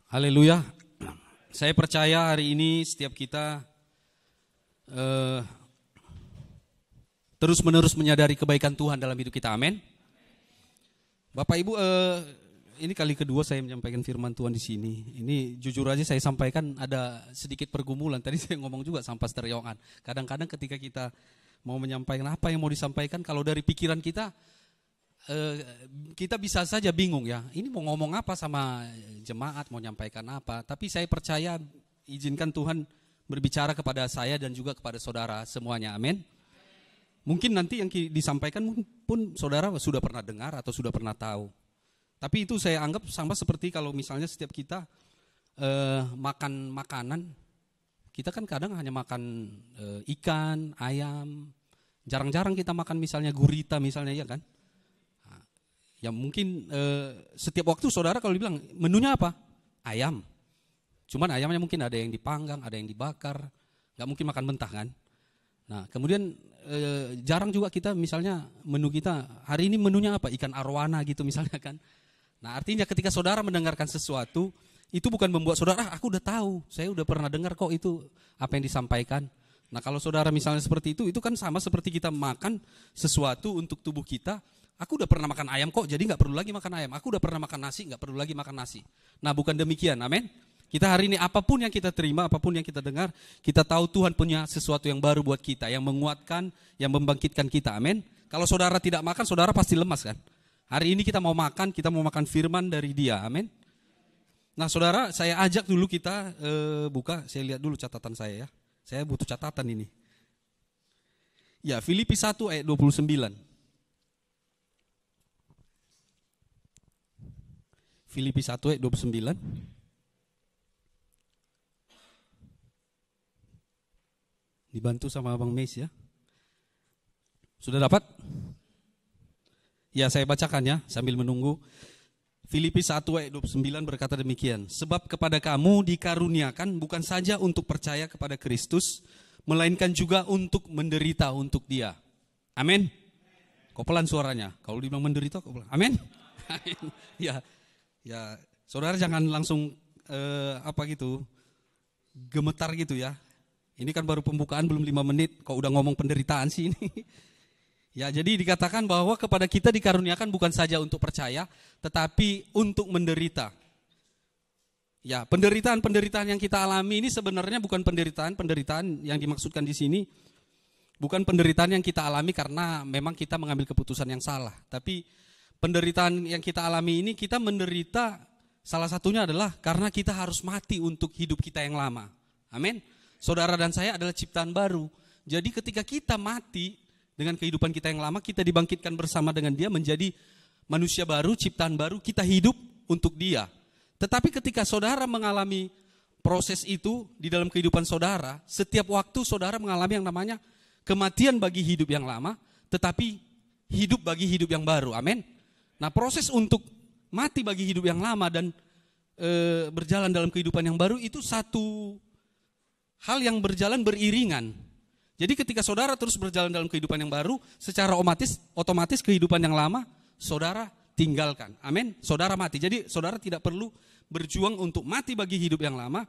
Haleluya. Saya percaya hari ini setiap kita terus-menerus menyadari kebaikan Tuhan dalam hidup kita. Amin. Bapak Ibu, ini kali kedua saya menyampaikan firman Tuhan di sini. Ini jujur aja saya sampaikan ada sedikit pergumulan. Tadi saya ngomong juga sama Pastor Yohan. Kadang-kadang ketika kita mau menyampaikan apa yang mau disampaikan, kalau dari pikiran kita, kita bisa saja bingung ya. Ini mau ngomong apa sama jemaat, mau nyampaikan apa. Tapi saya percaya izinkan Tuhan berbicara kepada saya dan juga kepada saudara semuanya. Amin. Mungkin nanti yang disampaikan pun saudara sudah pernah dengar atau sudah pernah tahu. Tapi itu saya anggap sama seperti kalau misalnya setiap kita makan makanan, kita kan kadang hanya makan ikan, ayam. Jarang-jarang kita makan misalnya gurita misalnya, ya kan? Ya mungkin setiap waktu saudara kalau dibilang menunya apa? Ayam. Cuman ayamnya mungkin ada yang dipanggang, ada yang dibakar. Gak mungkin makan mentah kan? Nah kemudian jarang juga kita misalnya menu kita hari ini menunya apa? Ikan arwana gitu misalnya kan. Nah artinya ketika saudara mendengarkan sesuatu itu bukan membuat saudara, aku udah tahu, saya udah pernah dengar kok itu apa yang disampaikan. Nah kalau saudara misalnya seperti itu kan sama seperti kita makan sesuatu untuk tubuh kita. Aku udah pernah makan ayam kok, jadi gak perlu lagi makan ayam. Aku udah pernah makan nasi, gak perlu lagi makan nasi. Nah bukan demikian, amin. Kita hari ini apapun yang kita terima, apapun yang kita dengar, kita tahu Tuhan punya sesuatu yang baru buat kita, yang menguatkan, yang membangkitkan kita, amin. Kalau saudara tidak makan, saudara pasti lemas kan. Hari ini kita mau makan firman dari Dia, amin. Nah saudara, saya ajak dulu kita buka, saya lihat dulu catatan saya ya. Saya butuh catatan ini. Ya, Filipi 1 ayat 29. Filipi 1 ayat 29. Dibantu sama Abang Meis ya. Sudah dapat? Ya, saya bacakan ya sambil menunggu. Filipi 1 ayat 29 berkata demikian. Sebab kepada kamu dikaruniakan bukan saja untuk percaya kepada Kristus, melainkan juga untuk menderita untuk Dia. Amin. Kok pelan suaranya? Kalau dibilang menderita kok pelan. Amin. Ya, saudara jangan langsung gemetar gitu ya. Ini kan baru pembukaan belum 5 menit, kok udah ngomong penderitaan sih ini. Ya, jadi dikatakan bahwa kepada kita dikaruniakan bukan saja untuk percaya, tetapi untuk menderita. Ya, penderitaan yang kita alami ini sebenarnya bukan penderitaan yang dimaksudkan di sini. Bukan penderitaan yang kita alami karena memang kita mengambil keputusan yang salah. Tapi penderitaan yang kita alami ini kita menderita salah satunya adalah karena kita harus mati untuk hidup kita yang lama. Amin. Saudara dan saya adalah ciptaan baru. Jadi ketika kita mati dengan kehidupan kita yang lama, kita dibangkitkan bersama dengan Dia menjadi manusia baru, ciptaan baru, kita hidup untuk Dia. Tetapi ketika saudara mengalami proses itu di dalam kehidupan saudara, setiap waktu saudara mengalami yang namanya kematian bagi hidup yang lama, tetapi hidup bagi hidup yang baru. Amin. Nah proses untuk mati bagi hidup yang lama dan berjalan dalam kehidupan yang baru itu satu hal yang berjalan beriringan. Jadi ketika saudara terus berjalan dalam kehidupan yang baru, secara otomatis kehidupan yang lama saudara tinggalkan. Amin. Saudara mati. Jadi saudara tidak perlu berjuang untuk mati bagi hidup yang lama.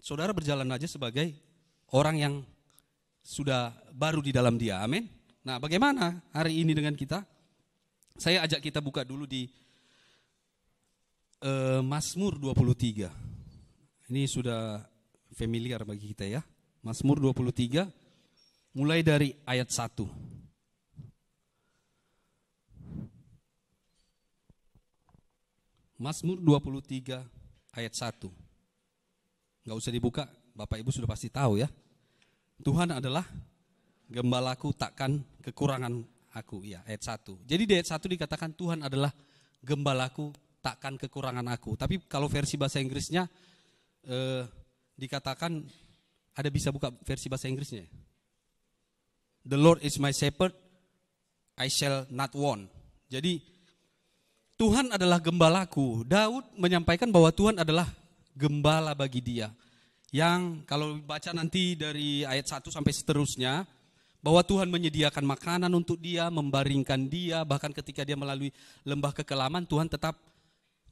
Saudara berjalan aja sebagai orang yang sudah baru di dalam Dia. Amin. Nah, bagaimana hari ini dengan kita? Saya ajak kita buka dulu di Mazmur 23. Ini sudah familiar bagi kita ya. Mazmur 23 mulai dari ayat 1. Mazmur 23 ayat 1. Enggak usah dibuka, Bapak Ibu sudah pasti tahu ya. Tuhan adalah gembalaku, takkan kekurangan aku. Ya, ayat 1. Jadi di ayat 1 dikatakan Tuhan adalah gembalaku, takkan kekurangan aku. Tapi kalau versi bahasa Inggrisnya dikatakan, ada bisa buka versi bahasa Inggrisnya. The Lord is my shepherd, I shall not want. Jadi Tuhan adalah gembalaku. Daud menyampaikan bahwa Tuhan adalah gembala bagi dia. Yang kalau baca nanti dari ayat 1 sampai seterusnya, bahwa Tuhan menyediakan makanan untuk dia, membaringkan dia, bahkan ketika dia melalui lembah kekelaman, Tuhan tetap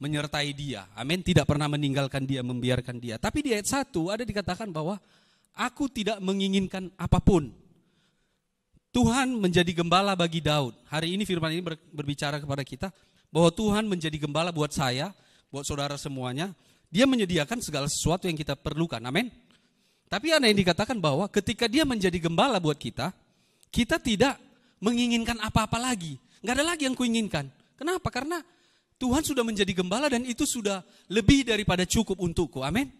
menyertai dia. Amin, tidak pernah meninggalkan dia, membiarkan dia. Tapi di ayat 1 ada dikatakan bahwa aku tidak menginginkan apapun. Tuhan menjadi gembala bagi Daud. Hari ini firman ini berbicara kepada kita bahwa Tuhan menjadi gembala buat saya, buat saudara semuanya. Dia menyediakan segala sesuatu yang kita perlukan. Amin. Tapi ada yang dikatakan bahwa ketika dia menjadi gembala buat kita, kita tidak menginginkan apa-apa lagi. Nggak ada lagi yang kuinginkan. Kenapa? Karena Tuhan sudah menjadi gembala dan itu sudah lebih daripada cukup untukku. Amin.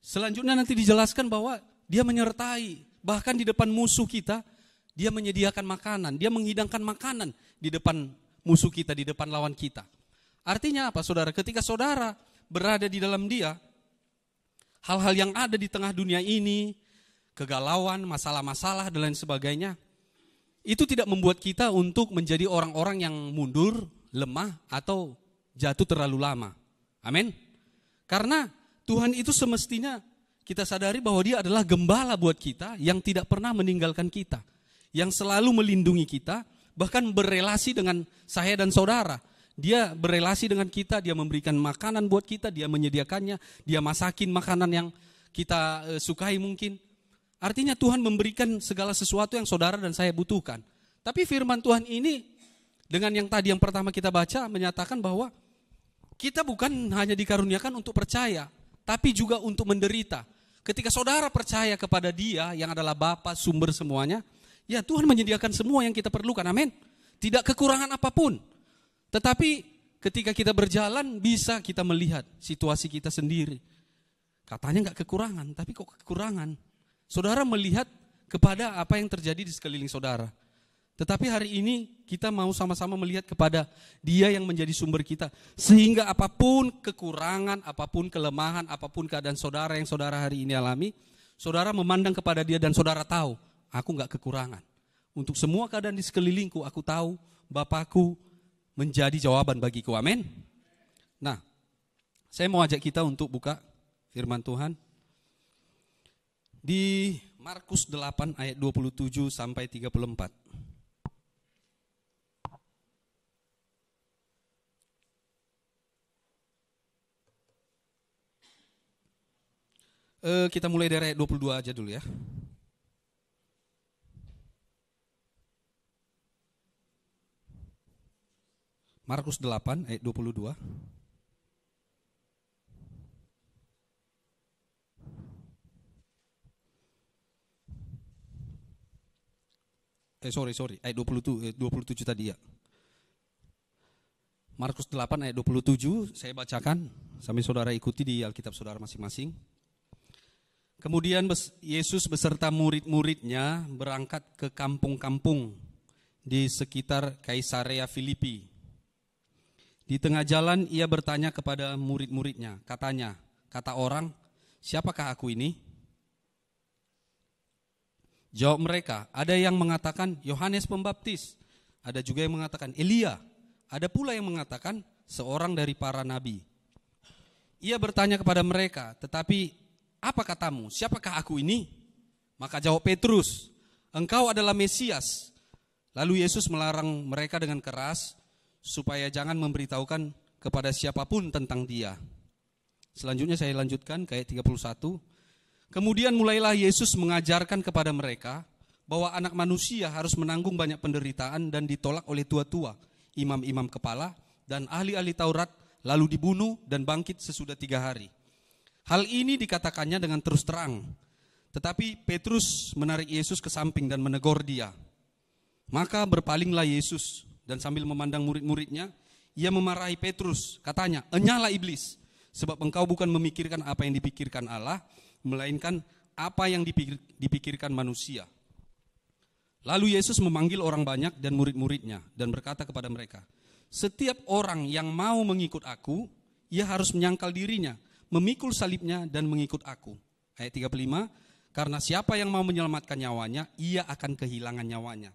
Selanjutnya nanti dijelaskan bahwa dia menyertai. Bahkan di depan musuh kita, dia menyediakan makanan. Dia menghidangkan makanan di depan musuh kita, di depan lawan kita. Artinya apa saudara? Ketika saudara berada di dalam dia, hal-hal yang ada di tengah dunia ini, kegalauan, masalah-masalah dan lain sebagainya, itu tidak membuat kita untuk menjadi orang-orang yang mundur, lemah, atau jatuh terlalu lama. Amin. Karena Tuhan itu semestinya kita sadari bahwa dia adalah gembala buat kita yang tidak pernah meninggalkan kita. Yang selalu melindungi kita, bahkan berelasi dengan saya dan saudara. Dia berelasi dengan kita, dia memberikan makanan buat kita, dia menyediakannya, dia masakin makanan yang kita sukai mungkin. Artinya Tuhan memberikan segala sesuatu yang saudara dan saya butuhkan. Tapi firman Tuhan ini dengan yang tadi yang pertama kita baca menyatakan bahwa kita bukan hanya dikaruniakan untuk percaya, tapi juga untuk menderita. Ketika saudara percaya kepada dia yang adalah Bapa sumber semuanya, ya Tuhan menyediakan semua yang kita perlukan, amin. Tidak kekurangan apapun. Tetapi ketika kita berjalan bisa kita melihat situasi kita sendiri. Katanya enggak kekurangan, tapi kok kekurangan. Saudara melihat kepada apa yang terjadi di sekeliling saudara. Tetapi hari ini kita mau sama-sama melihat kepada dia yang menjadi sumber kita. Sehingga apapun kekurangan, apapun kelemahan, apapun keadaan saudara yang saudara hari ini alami, saudara memandang kepada dia dan saudara tahu, aku enggak kekurangan. Untuk semua keadaan di sekelilingku, aku tahu Bapakku menjadi jawaban bagiku, amin. Nah, saya mau ajak kita untuk buka firman Tuhan di Markus 8 ayat 27 sampai 34. Kita mulai dari ayat 22 aja dulu ya. Markus 8 ayat 22. Ayat 27 tadi ya. Markus 8 ayat 27 saya bacakan sambil saudara ikuti di Alkitab saudara masing-masing. Kemudian Yesus beserta murid-muridnya berangkat ke kampung-kampung di sekitar Kaisarea Filipi. Di tengah jalan ia bertanya kepada murid-muridnya, kata orang, siapakah aku ini? Jawab mereka, ada yang mengatakan Yohanes Pembaptis, ada juga yang mengatakan Elia, ada pula yang mengatakan seorang dari para nabi. Ia bertanya kepada mereka, tetapi apa katamu, siapakah aku ini? Maka jawab Petrus, engkau adalah Mesias. Lalu Yesus melarang mereka dengan keras, supaya jangan memberitahukan kepada siapapun tentang dia. Selanjutnya saya lanjutkan ke ayat 31. Kemudian mulailah Yesus mengajarkan kepada mereka bahwa anak manusia harus menanggung banyak penderitaan dan ditolak oleh tua-tua, imam-imam kepala, dan ahli-ahli Taurat, lalu dibunuh dan bangkit sesudah 3 hari. Hal ini dikatakannya dengan terus terang. Tetapi Petrus menarik Yesus ke samping dan menegur dia. Maka berpalinglah Yesus dan sambil memandang murid-muridnya, ia memarahi Petrus, katanya, "Enyahlah iblis, sebab engkau bukan memikirkan apa yang dipikirkan Allah, melainkan apa yang dipikirkan manusia." Lalu Yesus memanggil orang banyak dan murid-muridnya dan berkata kepada mereka, "Setiap orang yang mau mengikut aku, ia harus menyangkal dirinya, memikul salibnya dan mengikut aku." Ayat 35, karena siapa yang mau menyelamatkan nyawanya, ia akan kehilangan nyawanya.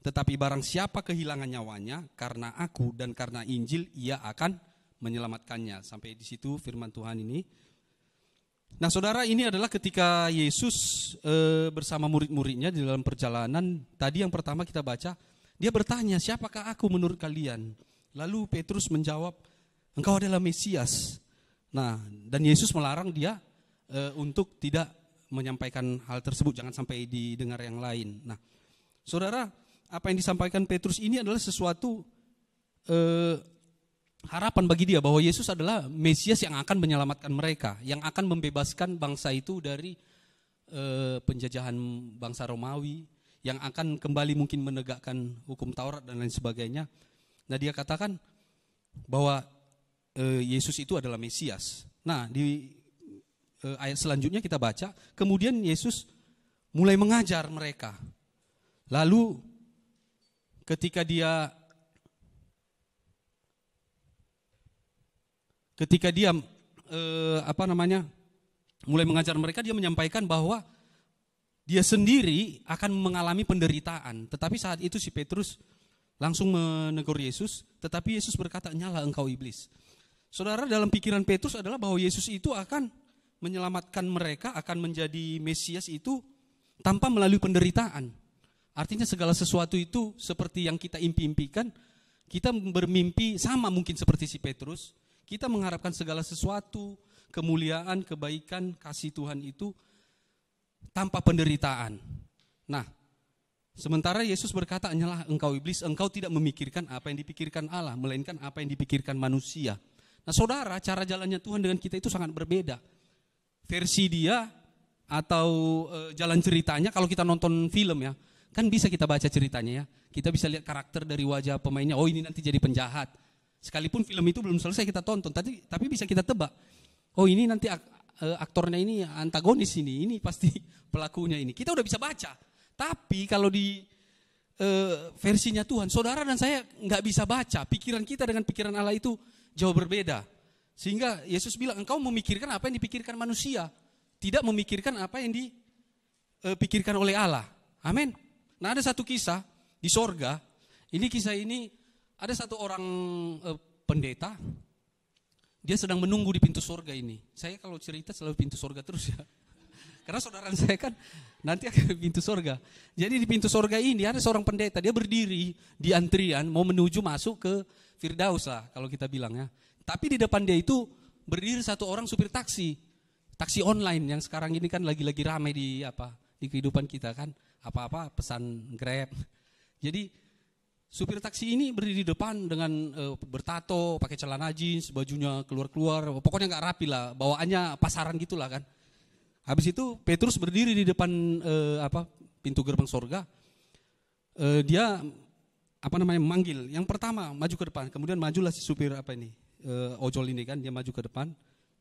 Tetapi barang siapa kehilangan nyawanya karena aku dan karena Injil, ia akan menyelamatkannya. Sampai di situ firman Tuhan ini. Nah saudara, ini adalah ketika Yesus bersama murid-muridnya di dalam perjalanan. Tadi yang pertama kita baca, dia bertanya, siapakah aku menurut kalian? Lalu Petrus menjawab, engkau adalah Mesias. Nah, dan Yesus melarang dia untuk tidak menyampaikan hal tersebut, jangan sampai didengar yang lain. Nah, saudara, apa yang disampaikan Petrus ini adalah sesuatu harapan bagi dia bahwa Yesus adalah Mesias yang akan menyelamatkan mereka, yang akan membebaskan bangsa itu dari penjajahan bangsa Romawi, yang akan kembali mungkin menegakkan hukum Taurat dan lain sebagainya. Nah, dia katakan bahwa Yesus itu adalah Mesias. Nah, di ayat selanjutnya kita baca, kemudian Yesus mulai mengajar mereka. Lalu ketika dia mulai mengajar mereka, dia menyampaikan bahwa dia sendiri akan mengalami penderitaan. Tetapi saat itu si Petrus langsung menegur Yesus, tetapi Yesus berkata, "Nyala engkau iblis." Saudara, dalam pikiran Petrus adalah bahwa Yesus itu akan menyelamatkan mereka, akan menjadi Mesias itu tanpa melalui penderitaan. Artinya segala sesuatu itu seperti yang kita impi-impikan, kita bermimpi sama mungkin seperti si Petrus, kita mengharapkan segala sesuatu, kemuliaan, kebaikan, kasih Tuhan itu tanpa penderitaan. Nah, sementara Yesus berkata, "Nyalah engkau iblis, engkau tidak memikirkan apa yang dipikirkan Allah, melainkan apa yang dipikirkan manusia." Nah, saudara, cara jalannya Tuhan dengan kita itu sangat berbeda. Versi dia atau jalan ceritanya, kalau kita nonton film ya, kan bisa kita baca ceritanya ya. Kita bisa lihat karakter dari wajah pemainnya, oh ini nanti jadi penjahat. Sekalipun film itu belum selesai kita tonton, tapi bisa kita tebak. Oh ini nanti aktornya ini antagonis ini pasti pelakunya ini. Kita udah bisa baca. Tapi kalau di versinya Tuhan, saudara dan saya nggak bisa baca. Pikiran kita dengan pikiran Allah itu jauh berbeda. Sehingga Yesus bilang, engkau memikirkan apa yang dipikirkan manusia, tidak memikirkan apa yang dipikirkan oleh Allah. Amin. Nah, ada satu kisah di sorga. Kisah ini ada satu orang pendeta. Dia sedang menunggu di pintu sorga ini. Saya kalau cerita selalu pintu sorga terus ya. Karena saudara saya kan nanti akan pintu sorga. Jadi di pintu sorga ini ada seorang pendeta. Dia berdiri di antrian mau menuju masuk ke Firdaus lah kalau kita bilang ya. Tapi di depan dia itu berdiri satu orang supir taksi online yang sekarang ini kan lagi-lagi ramai di kehidupan kita kan, apa-apa pesan Grab. Jadi supir taksi ini berdiri di depan dengan bertato, pakai celana jeans, bajunya keluar-keluar, pokoknya nggak rapi lah, bawaannya pasaran gitulah kan. Habis itu Petrus berdiri di depan pintu gerbang sorga. Dia manggil. Yang pertama maju ke depan, kemudian majulah si supir ojol ini kan, dia maju ke depan,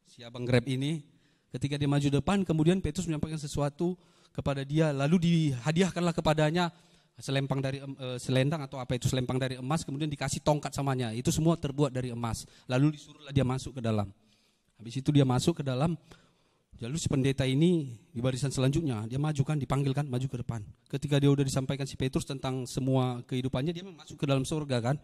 si abang Grab ini. Ketika dia maju depan, kemudian Petrus menyampaikan sesuatu kepada dia, lalu dihadiahkanlah kepadanya selendang atau selempang dari emas, kemudian dikasih tongkat samanya. Itu semua terbuat dari emas. Lalu disuruhlah dia masuk ke dalam. Habis itu dia masuk ke dalam. Lalu si pendeta ini di barisan selanjutnya, dia maju kan, dipanggil kan, maju ke depan. Ketika dia udah disampaikan si Petrus tentang semua kehidupannya, dia masuk ke dalam surga kan.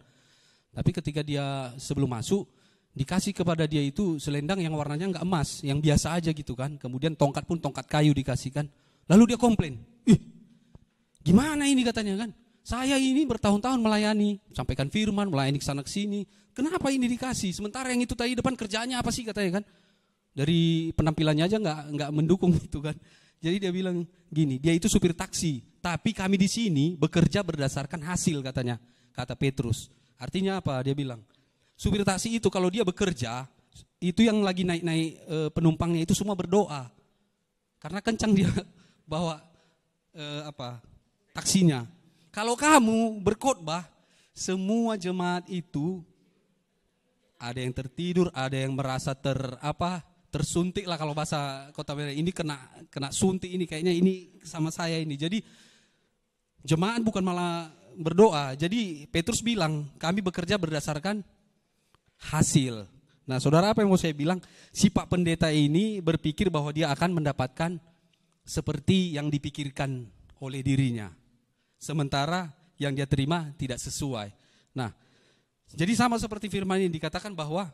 Tapi ketika dia sebelum masuk, dikasih kepada dia itu selendang yang warnanya enggak emas, yang biasa aja gitu kan. Kemudian tongkat pun tongkat kayu dikasihkan. Lalu dia komplain, gimana ini katanya kan. Saya ini bertahun-tahun melayani, sampaikan firman, melayani kesana kesini. Kenapa ini dikasih? Sementara yang itu tadi depan kerjaannya apa sih katanya kan. Dari penampilannya aja enggak mendukung gitu kan. Jadi dia bilang gini, dia itu supir taksi, tapi kami di sini bekerja berdasarkan hasil katanya, kata Petrus. Artinya apa? Dia bilang, supir taksi itu kalau dia bekerja, itu yang lagi naik-naik penumpangnya itu semua berdoa. Karena kencang dia bawa taksinya. Kalau kamu berkhotbah, semua jemaat itu ada yang tertidur, ada yang merasa tersuntik lah kalau bahasa Kota Medan. Ini kena suntik ini, kayaknya ini sama saya ini. Jadi jemaat bukan malah berdoa. Jadi Petrus bilang, kami bekerja berdasarkan hasil. Nah, saudara, apa yang mau saya bilang? Si Pak Pendeta ini berpikir bahwa dia akan mendapatkan seperti yang dipikirkan oleh dirinya. Sementara yang dia terima tidak sesuai. Nah, jadi sama seperti firman ini dikatakan bahwa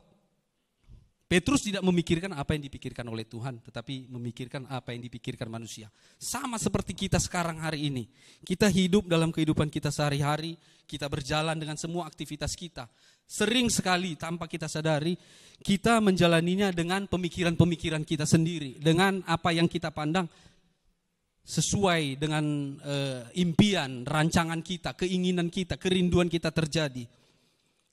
Petrus tidak memikirkan apa yang dipikirkan oleh Tuhan, tetapi memikirkan apa yang dipikirkan manusia. Sama seperti kita sekarang hari ini. Kita hidup dalam kehidupan kita sehari-hari, kita berjalan dengan semua aktivitas kita. Sering sekali tanpa kita sadari, kita menjalaninya dengan pemikiran-pemikiran kita sendiri. Dengan apa yang kita pandang sesuai dengan impian, rancangan kita, keinginan kita, kerinduan kita terjadi.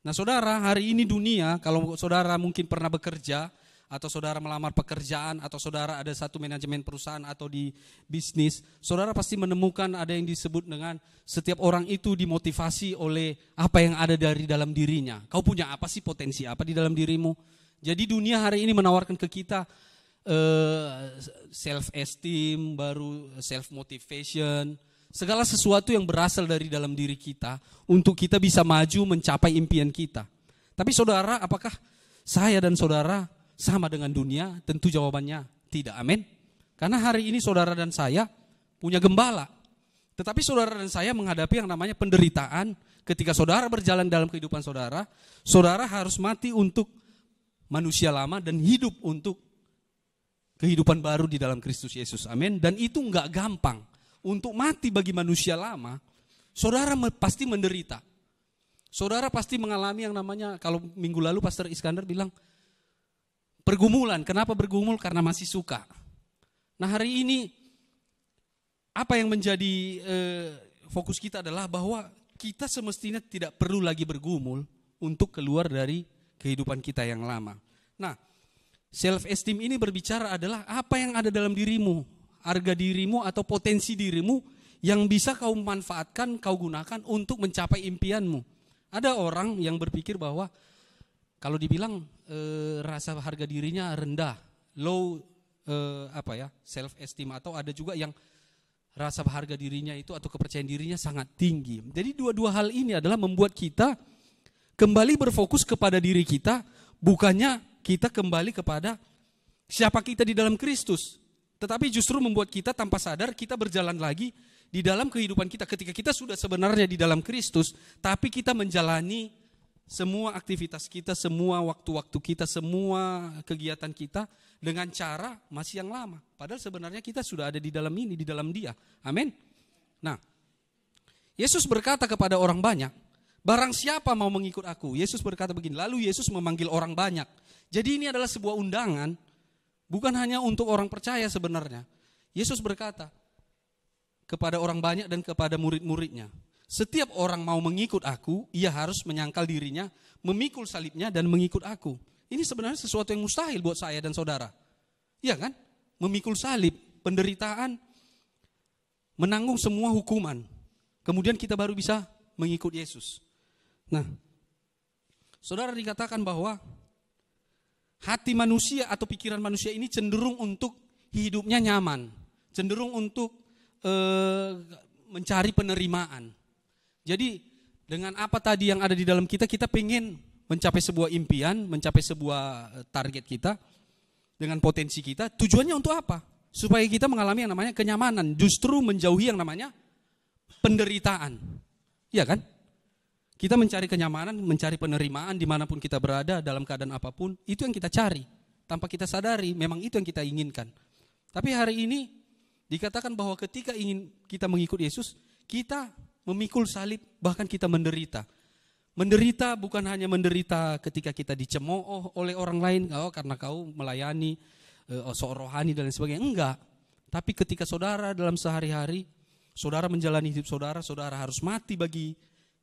Nah saudara, hari ini dunia, kalau saudara mungkin pernah bekerja, atau saudara melamar pekerjaan, atau saudara ada satu manajemen perusahaan atau di bisnis, saudara pasti menemukan ada yang disebut dengan setiap orang itu dimotivasi oleh apa yang ada dari dalam dirinya. Kau punya apa sih, potensi apa di dalam dirimu? Jadi dunia hari ini menawarkan ke kita self-esteem, baru self-motivation, segala sesuatu yang berasal dari dalam diri kita untuk kita bisa maju mencapai impian kita. Tapi saudara, apakah saya dan saudara sama dengan dunia? Tentu jawabannya tidak, amin. Karena hari ini saudara dan saya punya gembala. Tetapi saudara dan saya menghadapi yang namanya penderitaan. Ketika saudara berjalan dalam kehidupan saudara, saudara harus mati untuk manusia lama dan hidup untuk kehidupan baru di dalam Kristus Yesus, amin. Dan itu enggak gampang. Untuk mati bagi manusia lama, saudara pasti menderita. Saudara pasti mengalami yang namanya, kalau minggu lalu Pastor Iskandar bilang, pergumulan. Kenapa bergumul? Karena masih suka. Nah hari ini, apa yang menjadi fokus kita adalah bahwa kita semestinya tidak perlu lagi bergumul untuk keluar dari kehidupan kita yang lama. Nah, self-esteem ini berbicara adalah apa yang ada dalam dirimu, harga dirimu atau potensi dirimu yang bisa kau manfaatkan, kau gunakan untuk mencapai impianmu. Ada orang yang berpikir bahwa kalau dibilang rasa harga dirinya rendah, low self-esteem, atau ada juga yang rasa harga dirinya itu atau kepercayaan dirinya sangat tinggi. Jadi dua-dua hal ini adalah membuat kita kembali berfokus kepada diri kita, bukannya kita kembali kepada siapa kita di dalam Kristus. Tetapi justru membuat kita tanpa sadar kita berjalan lagi di dalam kehidupan kita ketika kita sudah sebenarnya di dalam Kristus, tapi kita menjalani semua aktivitas kita, semua waktu-waktu kita, semua kegiatan kita dengan cara masih yang lama. Padahal sebenarnya kita sudah ada di dalam ini, di dalam Dia. Amin. Nah, Yesus berkata kepada orang banyak, barang siapa mau mengikut aku, Yesus berkata begini, lalu Yesus memanggil orang banyak. Jadi ini adalah sebuah undangan, bukan hanya untuk orang percaya sebenarnya. Yesus berkata kepada orang banyak dan kepada murid-muridnya, setiap orang mau mengikut aku, ia harus menyangkal dirinya, memikul salibnya dan mengikut aku. Ini sebenarnya sesuatu yang mustahil buat saya dan saudara. Iya kan? Memikul salib, penderitaan, menanggung semua hukuman. Kemudian kita baru bisa mengikut Yesus. Nah, saudara, dikatakan bahwa hati manusia atau pikiran manusia ini cenderung untuk hidupnya nyaman, cenderung untuk mencari penerimaan. Jadi dengan apa tadi yang ada di dalam kita, kita pengen mencapai sebuah impian, mencapai sebuah target kita dengan potensi kita. Tujuannya untuk apa? Supaya kita mengalami yang namanya kenyamanan, justru menjauhi yang namanya penderitaan. Iya kan? Kita mencari kenyamanan, mencari penerimaan dimanapun kita berada, dalam keadaan apapun, itu yang kita cari. Tanpa kita sadari, memang itu yang kita inginkan. Tapi hari ini, dikatakan bahwa ketika ingin kita mengikut Yesus, kita memikul salib, bahkan kita menderita. Menderita bukan hanya menderita ketika kita dicemooh oleh orang lain, karena kau melayani, sok rohani dan lain sebagainya. Enggak. Tapi ketika saudara dalam sehari-hari, saudara menjalani hidup saudara, saudara harus mati bagi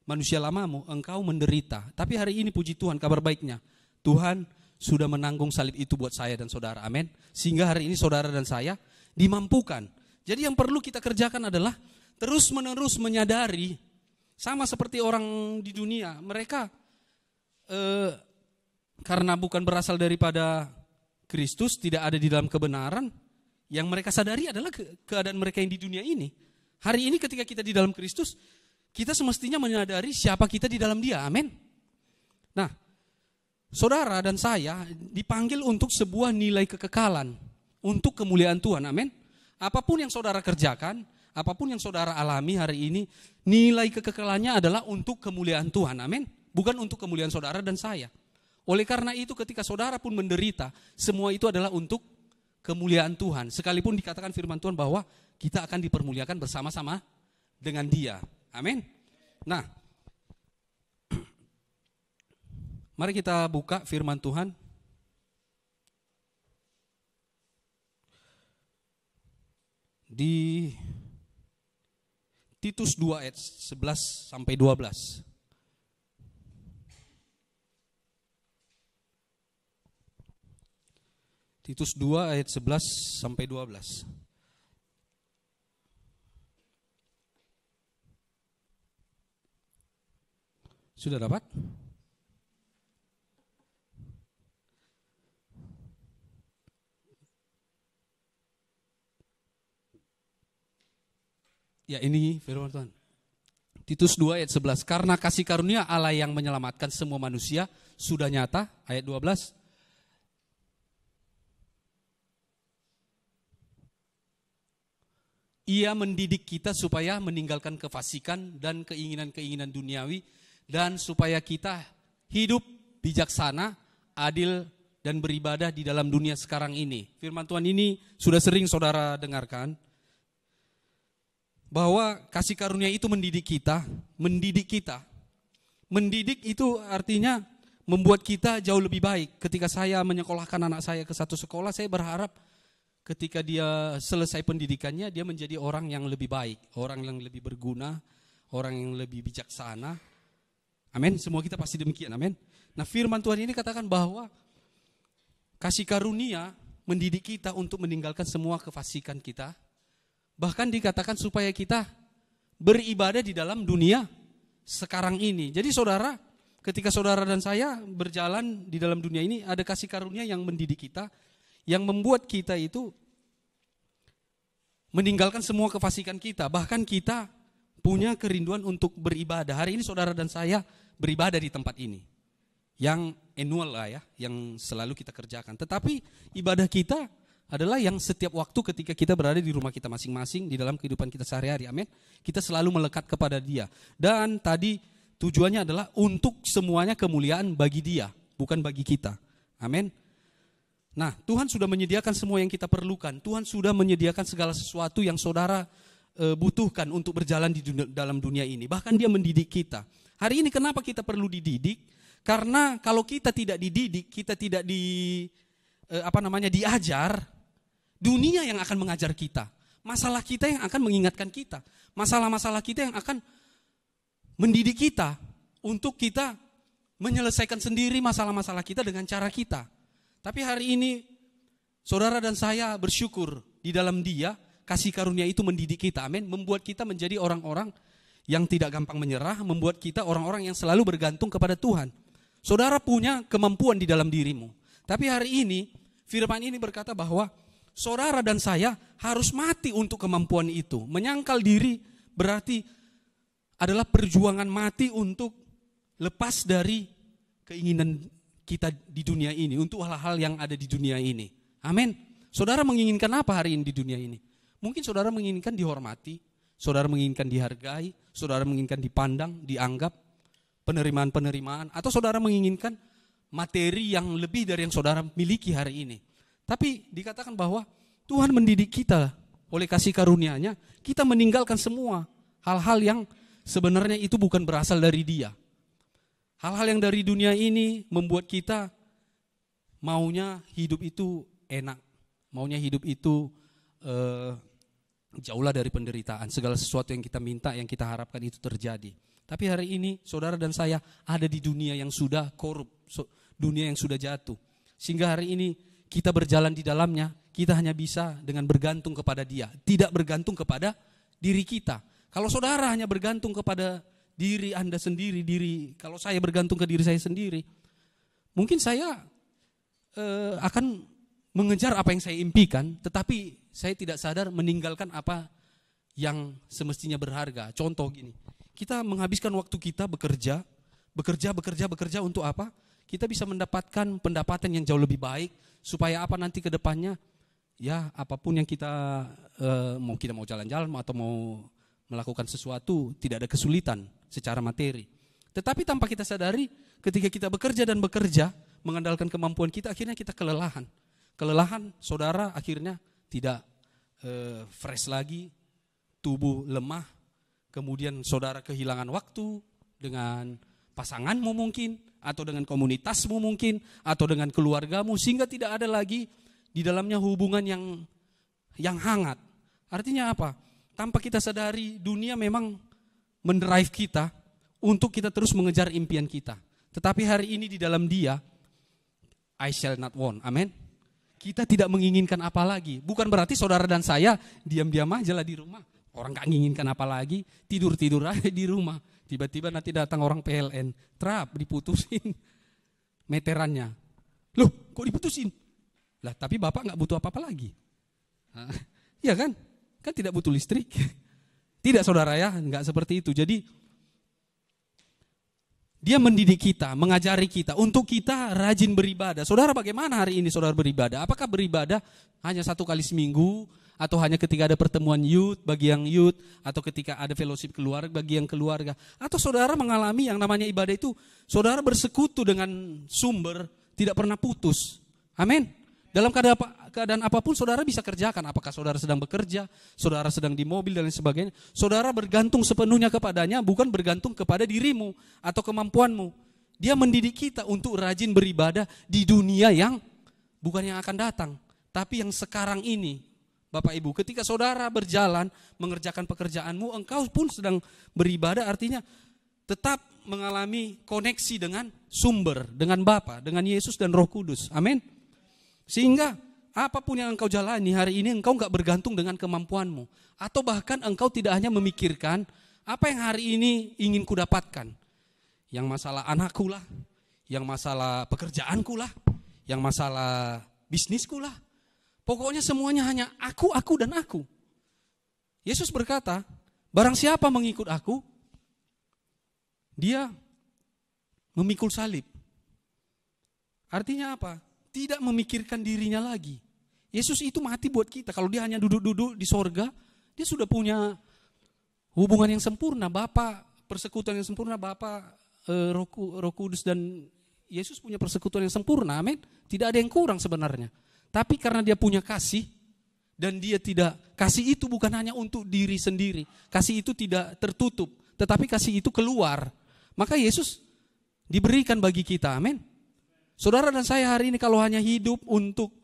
manusia lamamu, engkau menderita. Tapi hari ini puji Tuhan, kabar baiknya, Tuhan sudah menanggung salib itu buat saya dan saudara, amin. Sehingga hari ini saudara dan saya dimampukan. Jadi yang perlu kita kerjakan adalah terus-menerus menyadari, sama seperti orang di dunia, mereka karena bukan berasal daripada Kristus, tidak ada di dalam kebenaran, yang mereka sadari adalah keadaan mereka yang di dunia ini. Hari ini ketika kita di dalam Kristus, kita semestinya menyadari siapa kita di dalam Dia, amin. Nah, saudara dan saya dipanggil untuk sebuah nilai kekekalan, untuk kemuliaan Tuhan, amin. Apapun yang saudara kerjakan, apapun yang saudara alami hari ini, nilai kekekalannya adalah untuk kemuliaan Tuhan, amin. Bukan untuk kemuliaan saudara dan saya. Oleh karena itu ketika saudara pun menderita, semua itu adalah untuk kemuliaan Tuhan. Sekalipun dikatakan firman Tuhan bahwa kita akan dipermuliakan bersama-sama dengan Dia. Amin. Nah, mari kita buka firman Tuhan. Di Titus 2 ayat 11 sampai 12. Titus 2 ayat 11 sampai 12. Sudah dapat? Ya, ini firman Tuhan. Titus 2 ayat 11. Karena kasih karunia Allah yang menyelamatkan semua manusia sudah nyata. Ayat 12. Ia mendidik kita supaya meninggalkan kefasikan dan keinginan-keinginan duniawi, dan supaya kita hidup bijaksana, adil, dan beribadah di dalam dunia sekarang ini. Firman Tuhan ini sudah sering saudara dengarkan, bahwa kasih karunia itu mendidik kita. Mendidik itu artinya membuat kita jauh lebih baik. Ketika saya menyekolahkan anak saya ke satu sekolah, saya berharap ketika dia selesai pendidikannya, dia menjadi orang yang lebih baik, orang yang lebih berguna, orang yang lebih bijaksana. Amin, semua kita pasti demikian, amin. Nah, firman Tuhan ini katakan bahwa kasih karunia mendidik kita untuk meninggalkan semua kefasikan kita. Bahkan dikatakan supaya kita beribadah di dalam dunia sekarang ini. Jadi saudara, ketika saudara dan saya berjalan di dalam dunia ini, ada kasih karunia yang mendidik kita, yang membuat kita itu meninggalkan semua kefasikan kita. Bahkan kita punya kerinduan untuk beribadah. Hari ini saudara dan saya beribadah di tempat ini. Yang annual lah ya, yang selalu kita kerjakan. Tetapi ibadah kita adalah yang setiap waktu ketika kita berada di rumah kita masing-masing, di dalam kehidupan kita sehari-hari, amin. Kita selalu melekat kepada Dia. Dan tadi tujuannya adalah untuk semuanya kemuliaan bagi Dia, bukan bagi kita, amin. Nah, Tuhan sudah menyediakan semua yang kita perlukan. Tuhan sudah menyediakan segala sesuatu yang saudara butuhkan untuk berjalan di dalam dunia ini. Bahkan Dia mendidik kita. Hari ini kenapa kita perlu dididik? Karena kalau kita tidak dididik, kita tidak diajar, dunia yang akan mengajar kita. Masalah kita yang akan mengingatkan kita. Masalah-masalah kita yang akan mendidik kita untuk kita menyelesaikan sendiri masalah-masalah kita dengan cara kita. Tapi hari ini saudara dan saya bersyukur di dalam Dia, kasih karunia itu mendidik kita, amin. Membuat kita menjadi orang-orang yang tidak gampang menyerah, membuat kita orang-orang yang selalu bergantung kepada Tuhan. Saudara punya kemampuan di dalam dirimu. Tapi hari ini firman ini berkata bahwa saudara dan saya harus mati untuk kemampuan itu. Menyangkal diri berarti adalah perjuangan mati untuk lepas dari keinginan kita di dunia ini, untuk hal-hal yang ada di dunia ini. Amin. Saudara menginginkan apa hari ini di dunia ini? Mungkin saudara menginginkan dihormati, saudara menginginkan dihargai, saudara menginginkan dipandang, dianggap, penerimaan-penerimaan, atau saudara menginginkan materi yang lebih dari yang saudara miliki hari ini. Tapi dikatakan bahwa Tuhan mendidik kita oleh kasih karunia-Nya, kita meninggalkan semua hal-hal yang sebenarnya itu bukan berasal dari Dia. Hal-hal yang dari dunia ini membuat kita maunya hidup itu enak, maunya hidup itu jauhlah dari penderitaan. Segala sesuatu yang kita minta, yang kita harapkan itu terjadi. Tapi hari ini saudara dan saya ada di dunia yang sudah korup, dunia yang sudah jatuh. Sehingga hari ini kita berjalan di dalamnya, kita hanya bisa dengan bergantung kepada Dia, tidak bergantung kepada diri kita. Kalau saudara hanya bergantung kepada diri Anda sendiri, kalau saya bergantung ke diri saya sendiri, mungkin saya akan mengejar apa yang saya impikan, tetapi saya tidak sadar meninggalkan apa yang semestinya berharga. Contoh gini, kita menghabiskan waktu kita bekerja untuk apa? Kita bisa mendapatkan pendapatan yang jauh lebih baik, supaya apa nanti ke depannya, ya apapun yang kita mau jalan-jalan atau mau melakukan sesuatu, tidak ada kesulitan secara materi. Tetapi tanpa kita sadari, ketika kita bekerja, mengandalkan kemampuan kita, akhirnya kita kelelahan. Kelelahan, saudara, akhirnya tidak fresh lagi, tubuh lemah, kemudian saudara kehilangan waktu dengan pasanganmu mungkin, atau dengan komunitasmu mungkin, atau dengan keluargamu, sehingga tidak ada lagi di dalamnya hubungan yang hangat. Artinya apa? Tanpa kita sadari, dunia memang mendrive kita untuk kita terus mengejar impian kita. Tetapi hari ini di dalam Dia, I shall not want. Amin. Kita tidak menginginkan apa lagi. Bukan berarti saudara dan saya diam-diam aja lah di rumah. Orang gak menginginkan apa lagi, tidur-tidur aja di rumah. Tiba-tiba nanti datang orang PLN, trap, diputusin meterannya. Loh, kok diputusin? Lah, tapi bapak gak butuh apa-apa lagi. Iya kan? Kan tidak butuh listrik. Tidak saudara ya, gak seperti itu. Jadi, Dia mendidik kita, mengajari kita untuk kita rajin beribadah. Saudara, bagaimana hari ini saudara beribadah? Apakah beribadah hanya 1 kali seminggu? Atau hanya ketika ada pertemuan youth bagi yang youth? Atau ketika ada fellowship keluarga bagi yang keluarga? Atau saudara mengalami yang namanya ibadah itu, saudara bersekutu dengan sumber, tidak pernah putus. Amin. Dalam keadaan apapun saudara bisa kerjakan. Apakah saudara sedang bekerja, saudara sedang di mobil dan lain sebagainya. Saudara bergantung sepenuhnya kepadanya, bukan bergantung kepada dirimu atau kemampuanmu. Dia mendidik kita untuk rajin beribadah di dunia yang bukan yang akan datang, tapi yang sekarang ini. Bapak Ibu, ketika saudara berjalan mengerjakan pekerjaanmu, engkau pun sedang beribadah, artinya tetap mengalami koneksi dengan sumber, dengan Bapa, dengan Yesus dan Roh Kudus. Amin. Sehingga apapun yang engkau jalani hari ini, engkau enggak bergantung dengan kemampuanmu. Atau bahkan engkau tidak hanya memikirkan apa yang hari ini ingin kudapatkan. Yang masalah anakku lah, yang masalah pekerjaanku lah, yang masalah bisnisku lah. Pokoknya semuanya hanya aku, dan aku. Yesus berkata, barang siapa mengikut aku, dia memikul salib. Artinya apa? Tidak memikirkan dirinya lagi. Yesus itu mati buat kita. Kalau dia hanya duduk-duduk di sorga, dia sudah punya hubungan yang sempurna. Bapa, persekutuan yang sempurna. Bapa, Roh Kudus dan Yesus punya persekutuan yang sempurna. Amin. Tidak ada yang kurang sebenarnya. Tapi karena dia punya kasih, dan dia tidak, kasih itu bukan hanya untuk diri sendiri. Kasih itu tidak tertutup, tetapi kasih itu keluar. Maka Yesus diberikan bagi kita. Amin. Saudara dan saya hari ini kalau hanya hidup untuk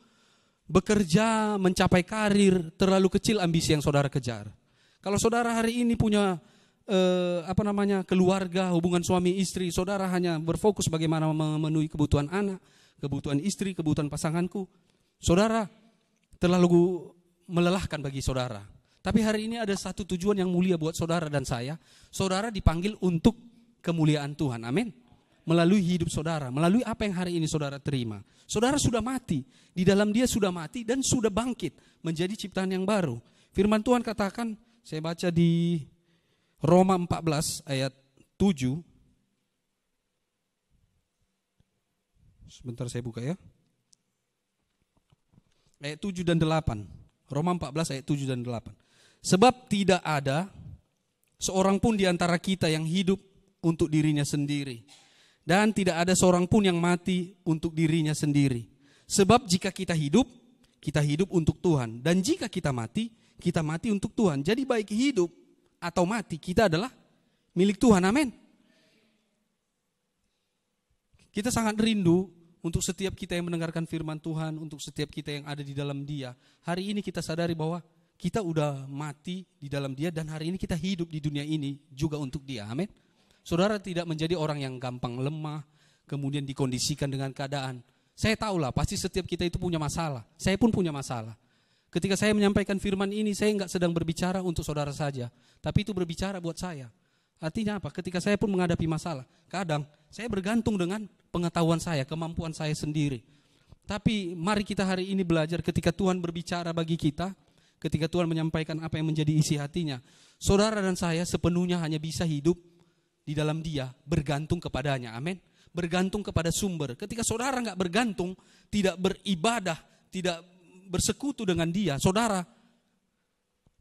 bekerja, mencapai karir, terlalu kecil ambisi yang saudara kejar. Kalau saudara hari ini punya keluarga, hubungan suami istri, saudara hanya berfokus bagaimana memenuhi kebutuhan anak, kebutuhan istri, kebutuhan pasanganku. Saudara terlalu melelahkan bagi saudara. Tapi hari ini ada satu tujuan yang mulia buat saudara dan saya. Saudara dipanggil untuk kemuliaan Tuhan. Amin. Melalui hidup saudara, melalui apa yang hari ini saudara terima. Saudara sudah mati, di dalam Dia sudah mati dan sudah bangkit menjadi ciptaan yang baru. Firman Tuhan katakan, saya baca di Roma 14 ayat 7. Sebentar saya buka ya. Ayat 7 dan 8. Roma 14 ayat 7 dan 8. Sebab tidak ada seorang pun di antara kita yang hidup untuk dirinya sendiri. Dan tidak ada seorang pun yang mati untuk dirinya sendiri. Sebab jika kita hidup untuk Tuhan. Dan jika kita mati untuk Tuhan. Jadi baik hidup atau mati, kita adalah milik Tuhan. Amin. Kita sangat rindu untuk setiap kita yang mendengarkan firman Tuhan, untuk setiap kita yang ada di dalam Dia. Hari ini kita sadari bahwa kita udah mati di dalam Dia, dan hari ini kita hidup di dunia ini juga untuk Dia. Amin. Saudara tidak menjadi orang yang gampang lemah, kemudian dikondisikan dengan keadaan. Saya tahulah, pasti setiap kita itu punya masalah. Saya pun punya masalah. Ketika saya menyampaikan firman ini, saya enggak sedang berbicara untuk saudara saja, tapi itu berbicara buat saya. Artinya apa? Ketika saya pun menghadapi masalah, kadang saya bergantung dengan pengetahuan saya, kemampuan saya sendiri. Tapi mari kita hari ini belajar ketika Tuhan berbicara bagi kita, ketika Tuhan menyampaikan apa yang menjadi isi hatinya. Saudara dan saya sepenuhnya hanya bisa hidup di dalam Dia, bergantung kepadanya. Amin. Bergantung kepada sumber. Ketika saudara enggak bergantung, tidak beribadah, tidak bersekutu dengan Dia, saudara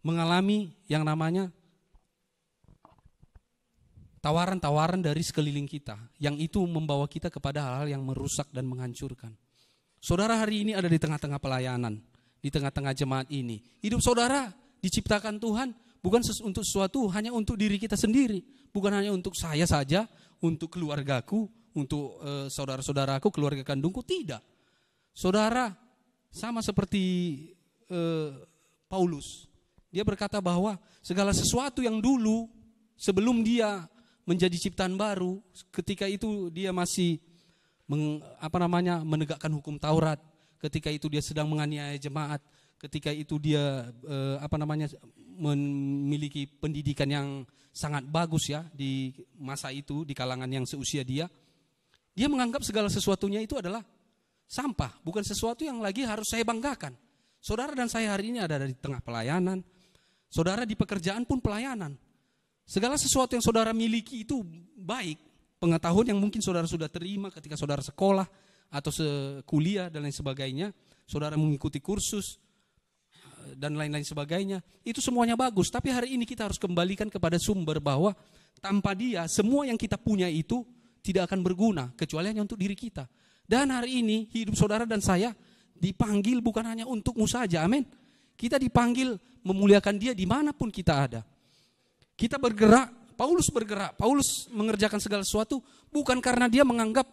mengalami yang namanya tawaran-tawaran dari sekeliling kita, yang itu membawa kita kepada hal-hal yang merusak dan menghancurkan. Saudara hari ini ada di tengah-tengah pelayanan, di tengah-tengah jemaat ini. Hidup saudara diciptakan Tuhan bukan untuk sesuatu hanya untuk diri kita sendiri, bukan hanya untuk saya saja, untuk keluargaku, untuk saudara-saudaraku, keluarga kandungku, tidak. Saudara sama seperti Paulus. Dia berkata bahwa segala sesuatu yang dulu sebelum dia menjadi ciptaan baru, ketika itu dia masih menegakkan hukum Taurat, ketika itu dia sedang menganiaya jemaat, ketika itu dia memiliki pendidikan yang sangat bagus ya di masa itu, di kalangan yang seusia dia menganggap segala sesuatunya itu adalah sampah, bukan sesuatu yang lagi harus saya banggakan. Saudara dan saya hari ini ada di tengah pelayanan, saudara di pekerjaan pun pelayanan. Segala sesuatu yang saudara miliki itu baik, pengetahuan yang mungkin saudara sudah terima ketika saudara sekolah atau kuliah dan lain sebagainya, saudara mengikuti kursus dan lain-lain sebagainya, itu semuanya bagus. Tapi hari ini kita harus kembalikan kepada sumber bahwa tanpa dia semua yang kita punya itu tidak akan berguna kecuali hanya untuk diri kita. Dan hari ini hidup saudara dan saya dipanggil bukan hanya untukmu saja, amin. Kita dipanggil memuliakan dia dimanapun kita ada. Kita bergerak, Paulus mengerjakan segala sesuatu bukan karena dia menganggap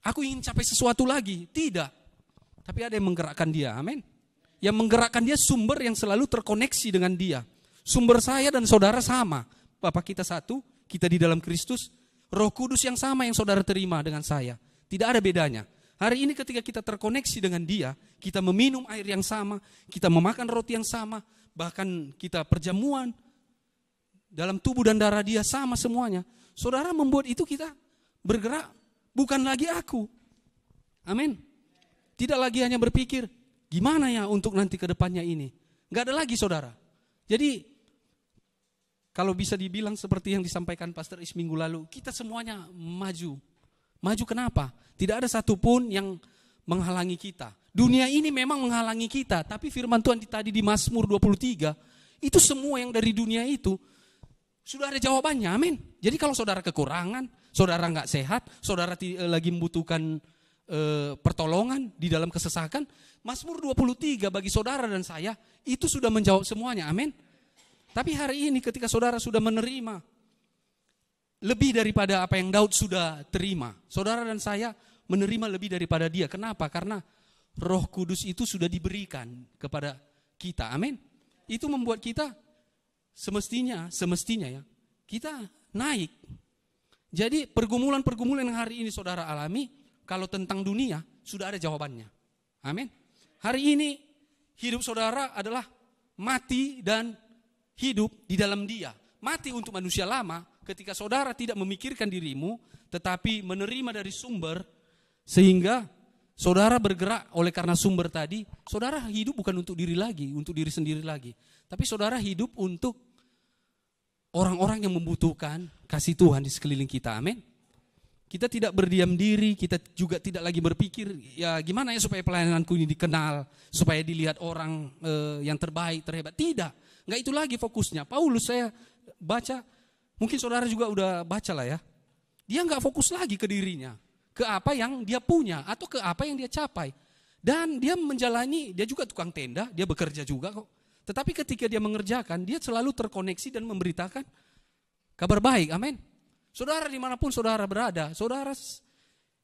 aku ingin capai sesuatu lagi, tidak. Tapi ada yang menggerakkan dia, amin. Yang menggerakkan dia sumber yang selalu terkoneksi dengan dia. Sumber saya dan saudara sama, Bapa kita satu, kita di dalam Kristus, Roh Kudus yang sama yang saudara terima dengan saya. Tidak ada bedanya. Hari ini ketika kita terkoneksi dengan dia, kita meminum air yang sama, kita memakan roti yang sama, bahkan kita perjamuan, dalam tubuh dan darah dia sama semuanya. Saudara membuat itu kita bergerak, bukan lagi aku. Amin. Tidak lagi hanya berpikir, gimana ya untuk nanti ke depannya ini. Gak ada lagi saudara. Jadi, kalau bisa dibilang seperti yang disampaikan Pastor Is minggu lalu, kita semuanya maju. Maju kenapa? Tidak ada satupun yang menghalangi kita. Dunia ini memang menghalangi kita, tapi firman Tuhan tadi di Mazmur 23, itu semua yang dari dunia itu, sudah ada jawabannya, amin. Jadi kalau saudara kekurangan, saudara nggak sehat, saudara lagi membutuhkan pertolongan di dalam kesesakan, Mazmur 23 bagi saudara dan saya, itu sudah menjawab semuanya, amin. Tapi hari ini ketika saudara sudah menerima lebih daripada apa yang Daud sudah terima, saudara dan saya menerima lebih daripada dia. Kenapa? Karena Roh Kudus itu sudah diberikan kepada kita, amin. Itu membuat kita semestinya ya, kita naik. Jadi pergumulan-pergumulan yang hari ini saudara alami, kalau tentang dunia, sudah ada jawabannya. Amin. Hari ini, hidup saudara adalah mati dan hidup di dalam dia. Mati untuk manusia lama, ketika saudara tidak memikirkan dirimu, tetapi menerima dari sumber, sehingga saudara bergerak oleh karena sumber tadi, saudara hidup bukan untuk diri lagi, untuk diri sendiri lagi. Tapi saudara hidup untuk orang-orang yang membutuhkan kasih Tuhan di sekeliling kita, amin. Kita tidak berdiam diri, kita juga tidak lagi berpikir, ya gimana ya supaya pelayananku ini dikenal, supaya dilihat orang yang terbaik, terhebat. Tidak, nggak itu lagi fokusnya. Paulus saya baca, mungkin saudara juga udah baca lah ya. Dia nggak fokus lagi ke dirinya, ke apa yang dia punya, atau ke apa yang dia capai. Dan dia menjalani, dia juga tukang tenda, dia bekerja juga kok. Tetapi ketika dia mengerjakan, dia selalu terkoneksi dan memberitakan kabar baik, amin. Saudara dimanapun saudara berada, saudara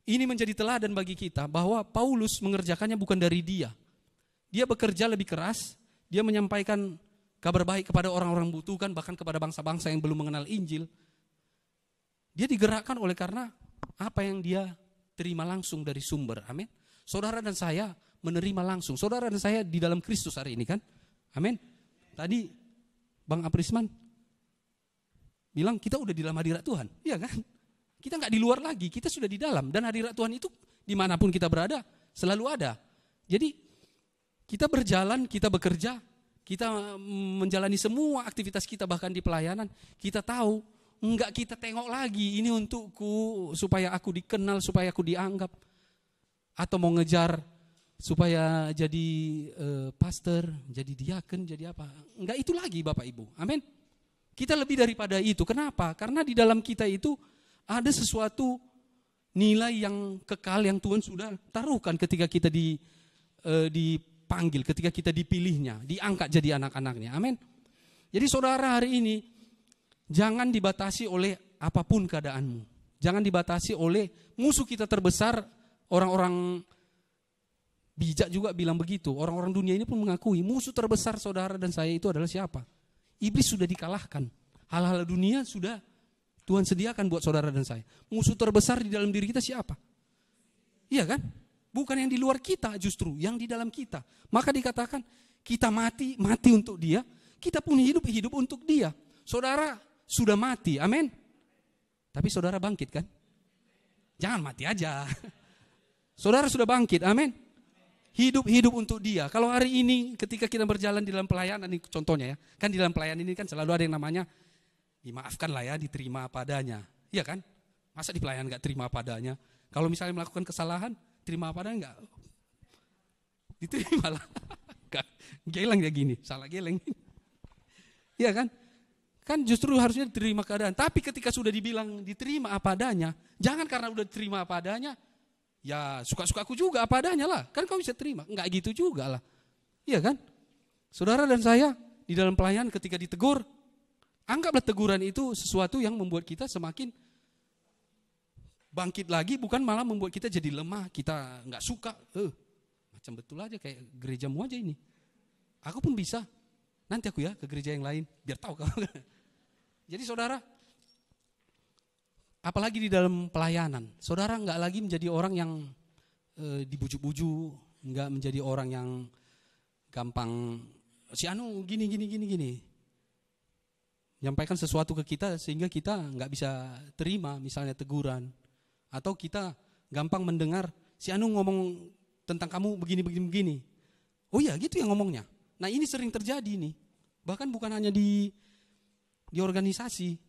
ini menjadi teladan bagi kita bahwa Paulus mengerjakannya bukan dari dia. Dia bekerja lebih keras, dia menyampaikan kabar baik kepada orang-orang butuhkan, bahkan kepada bangsa-bangsa yang belum mengenal Injil. Dia digerakkan oleh karena apa yang dia terima langsung dari sumber, amin. Saudara dan saya menerima langsung, saudara dan saya di dalam Kristus hari ini kan. Amin. Tadi Bang Aprisman bilang kita udah di dalam hadirat Tuhan. Iya kan? Kita gak di luar lagi, kita sudah di dalam. Dan hadirat Tuhan itu dimanapun kita berada, selalu ada. Jadi kita berjalan, kita bekerja, kita menjalani semua aktivitas kita bahkan di pelayanan. Kita tahu, enggak kita tengok lagi ini untukku, supaya aku dikenal, supaya aku dianggap. Atau mau ngejar supaya jadi pastor, jadi diaken, jadi apa. Enggak itu lagi Bapak Ibu, amin. Kita lebih daripada itu. Kenapa? Karena di dalam kita itu ada sesuatu nilai yang kekal yang Tuhan sudah taruhkan ketika kita dipanggil, ketika kita dipilihnya, diangkat jadi anak-anaknya. Amin. Jadi saudara hari ini jangan dibatasi oleh apapun keadaanmu. Jangan dibatasi oleh musuh kita terbesar. Orang-orang bijak juga bilang begitu. Orang-orang dunia ini pun mengakui musuh terbesar saudara dan saya itu adalah siapa? Iblis sudah dikalahkan. Hal-hal dunia sudah Tuhan sediakan buat saudara dan saya. Musuh terbesar di dalam diri kita siapa? Iya kan? Bukan yang di luar kita justru, yang di dalam kita. Maka dikatakan kita mati untuk dia. Kita pun hidup untuk dia. Saudara sudah mati, amin. Tapi saudara bangkit kan? Jangan mati aja. Saudara sudah bangkit, amin. Hidup untuk dia. Kalau hari ini ketika kita berjalan di dalam pelayanan, ini contohnya ya. Kan di dalam pelayanan ini kan selalu ada yang namanya, dimaafkan lah ya, diterima apa adanya. Iya kan? Masa di pelayanan gak terima apa adanya? Kalau misalnya melakukan kesalahan, terima apa adanya gak? Diterima lah. Geleng ya gini, salah geleng. Iya kan? Kan justru harusnya diterima keadaan. Tapi ketika sudah dibilang diterima apa adanya, jangan karena udah diterima apa adanya, ya suka-sukaku juga apa adanya lah. Kan kau bisa terima. Enggak gitu juga lah. Iya kan? Saudara dan saya di dalam pelayanan ketika ditegur, anggaplah teguran itu sesuatu yang membuat kita semakin bangkit lagi, bukan malah membuat kita jadi lemah, kita enggak suka. Macam betul aja kayak gerejamu aja ini. Aku pun bisa. Nanti aku ya ke gereja yang lain, biar tahu kau. Jadi saudara, apalagi di dalam pelayanan, saudara enggak lagi menjadi orang yang dibujuk-bujuk, enggak menjadi orang yang gampang, si anu gini. Menyampaikan sesuatu ke kita sehingga kita enggak bisa terima, misalnya teguran. Atau kita gampang mendengar, si anu ngomong tentang kamu begini. Oh iya gitu yang ngomongnya. Nah ini sering terjadi nih. Bahkan bukan hanya di organisasi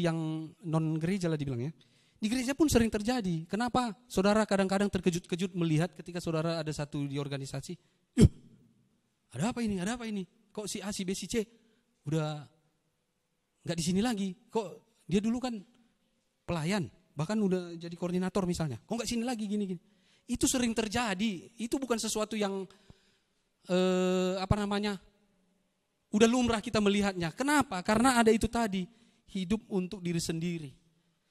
yang non gereja lah dibilangnya. Di gereja pun sering terjadi. Kenapa? Saudara kadang-kadang terkejut-kejut melihat ketika saudara ada satu di organisasi. Ada apa ini? Kok si A, si B, si C udah nggak di sini lagi? Kok dia dulu kan pelayan, bahkan udah jadi koordinator misalnya. Kok nggak sini lagi gini? Itu sering terjadi. Itu bukan sesuatu yang udah lumrah kita melihatnya. Kenapa? Karena ada itu tadi, hidup untuk diri sendiri.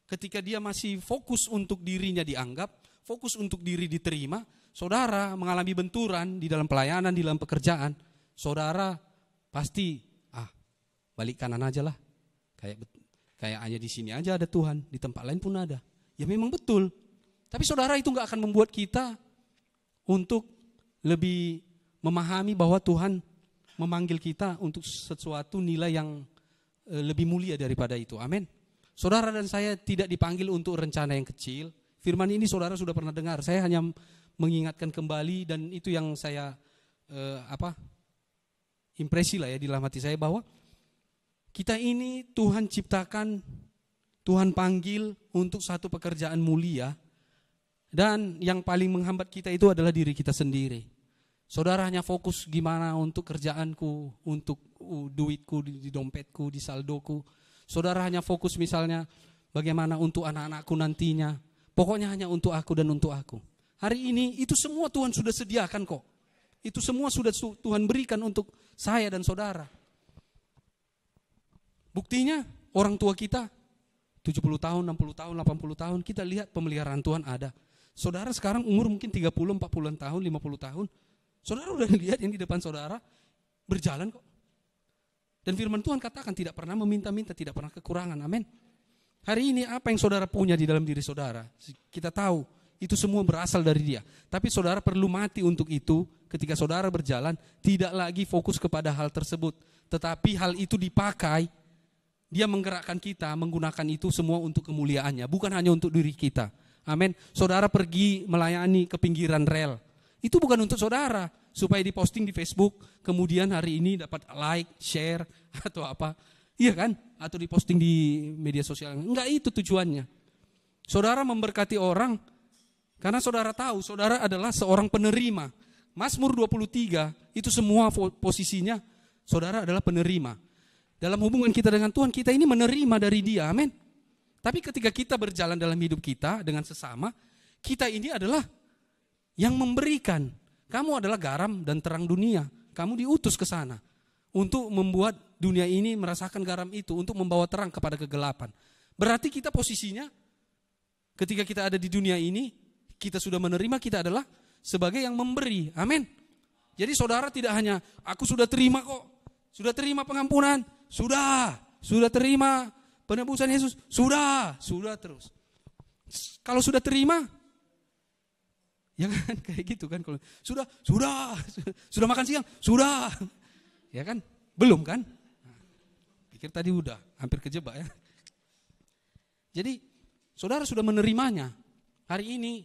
Ketika dia masih fokus untuk dirinya dianggap, fokus untuk diri diterima, saudara mengalami benturan di dalam pelayanan, di dalam pekerjaan, saudara pasti balik kanan aja lah. Kayak hanya di sini aja ada Tuhan, di tempat lain pun ada. Ya memang betul. Tapi saudara itu gak akan membuat kita untuk lebih memahami bahwa Tuhan memanggil kita untuk sesuatu nilai yang lebih mulia daripada itu. Amin. Saudara dan saya tidak dipanggil untuk rencana yang kecil. Firman ini saudara sudah pernah dengar. Saya hanya mengingatkan kembali dan itu yang saya impresi lah ya di dalam hati saya bahwa kita ini Tuhan ciptakan, Tuhan panggil untuk satu pekerjaan mulia dan yang paling menghambat kita itu adalah diri kita sendiri. Saudara hanya fokus gimana untuk kerjaanku, untuk duitku di dompetku, di saldoku. Saudara hanya fokus misalnya bagaimana untuk anak-anakku nantinya. Pokoknya hanya untuk aku dan untuk aku. Hari ini itu semua Tuhan sudah sediakan kok. Itu semua sudah Tuhan berikan untuk saya dan saudara. Buktinya orang tua kita 70 tahun, 60 tahun, 80 tahun kita lihat pemeliharaan Tuhan ada. Saudara sekarang umur mungkin 30, 40 tahun, 50 tahun. Saudara udah lihat yang di depan saudara berjalan kok. Dan firman Tuhan katakan tidak pernah meminta-minta, tidak pernah kekurangan. Amin. Hari ini apa yang saudara punya di dalam diri saudara? Kita tahu itu semua berasal dari Dia. Tapi saudara perlu mati untuk itu ketika saudara berjalan, tidak lagi fokus kepada hal tersebut. Tetapi hal itu dipakai, Dia menggerakkan kita menggunakan itu semua untuk kemuliaannya, bukan hanya untuk diri kita. Amin. Saudara pergi melayani ke pinggiran rel. Itu bukan untuk saudara, supaya diposting di Facebook, kemudian hari ini dapat like, share, atau apa. Iya kan? Atau diposting di media sosial. Enggak itu tujuannya. Saudara memberkati orang, karena saudara tahu, saudara adalah seorang penerima. Mazmur 23, itu semua posisinya, saudara adalah penerima. Dalam hubungan kita dengan Tuhan, kita ini menerima dari Dia, amin. Tapi ketika kita berjalan dalam hidup kita dengan sesama, kita ini adalah yang memberikan. Kamu adalah garam dan terang dunia. Kamu diutus ke sana untuk membuat dunia ini merasakan garam itu, untuk membawa terang kepada kegelapan. Berarti kita posisinya ketika kita ada di dunia ini, kita sudah menerima, kita adalah sebagai yang memberi. Amin. Jadi saudara tidak hanya, aku sudah terima kok, sudah terima pengampunan, sudah terima penebusan Yesus, sudah terus. Kalau sudah terima, ya kan kayak gitu kan, kalau sudah makan siang, sudah, ya kan, belum kan? Pikir tadi udah, hampir kejebak ya. Jadi saudara sudah menerimanya. Hari ini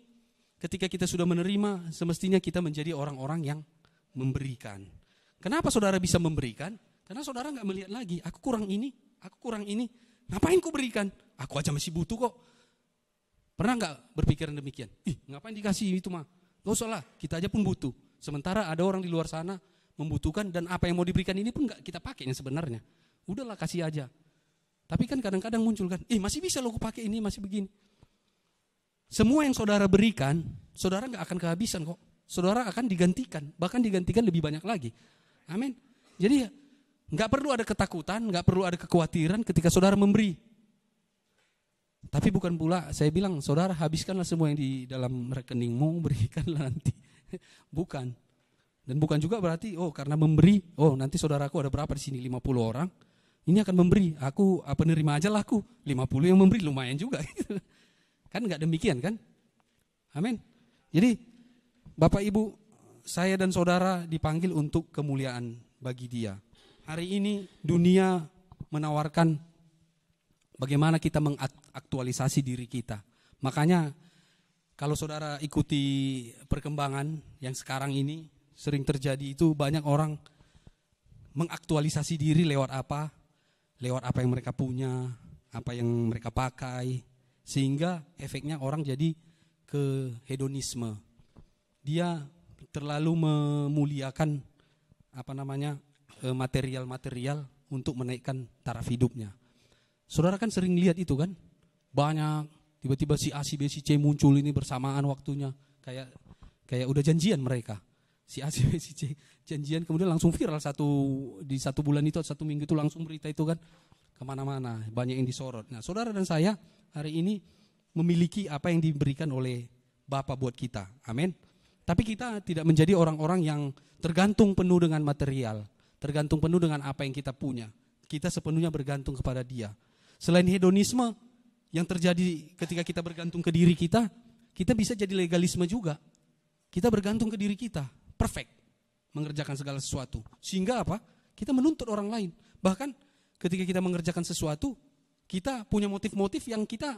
ketika kita sudah menerima, semestinya kita menjadi orang-orang yang memberikan. Kenapa saudara bisa memberikan? Karena saudara gak melihat lagi, aku kurang ini, ngapain ku berikan? Aku aja masih butuh kok. Pernah gak berpikiran demikian? Ngapain dikasih itu mah? Gak usah lah, kita aja pun butuh. Sementara ada orang di luar sana membutuhkan, dan apa yang mau diberikan ini pun gak kita pakainya sebenarnya. Udahlah kasih aja. Tapi kan kadang-kadang muncul kan, masih bisa lo aku pakai ini, masih begini. Semua yang saudara berikan, saudara gak akan kehabisan kok. Saudara akan digantikan, bahkan digantikan lebih banyak lagi. Amin. Jadi gak perlu ada ketakutan, gak perlu ada kekhawatiran ketika saudara memberi. Tapi bukan pula saya bilang, saudara habiskanlah semua yang di dalam rekeningmu, berikanlah nanti. Bukan. Dan bukan juga berarti, karena memberi, nanti saudaraku ada berapa di sini, 50 orang. Ini akan memberi, aku penerima aja lah aku. 50 yang memberi lumayan juga. Kan gak demikian kan? Amin. Jadi Bapak Ibu, saya dan saudara dipanggil untuk kemuliaan bagi Dia. Hari ini dunia menawarkan bagaimana kita mengaktualisasi diri kita. Makanya kalau saudara ikuti perkembangan yang sekarang ini sering terjadi, itu banyak orang mengaktualisasi diri lewat apa yang mereka punya, apa yang mereka pakai, sehingga efeknya orang jadi ke hedonisme. Dia terlalu memuliakan material-material untuk menaikkan taraf hidupnya. Saudara kan sering lihat itu kan, banyak tiba-tiba si A, si B, si C muncul ini bersamaan waktunya, kayak udah janjian mereka. Si A, si B, si C janjian, kemudian langsung viral di satu bulan itu, 1 minggu itu langsung berita itu kan kemana-mana, banyak yang disorot. Nah, saudara dan saya hari ini memiliki apa yang diberikan oleh Bapa buat kita, amin. Tapi kita tidak menjadi orang-orang yang tergantung penuh dengan material, tergantung penuh dengan apa yang kita punya. Kita sepenuhnya bergantung kepada Dia. Selain hedonisme yang terjadi ketika kita bergantung ke diri kita bisa jadi legalisme juga. Kita bergantung ke diri kita, perfect, mengerjakan segala sesuatu. Sehingga apa? Kita menuntut orang lain. Bahkan ketika kita mengerjakan sesuatu, kita punya motif-motif yang kita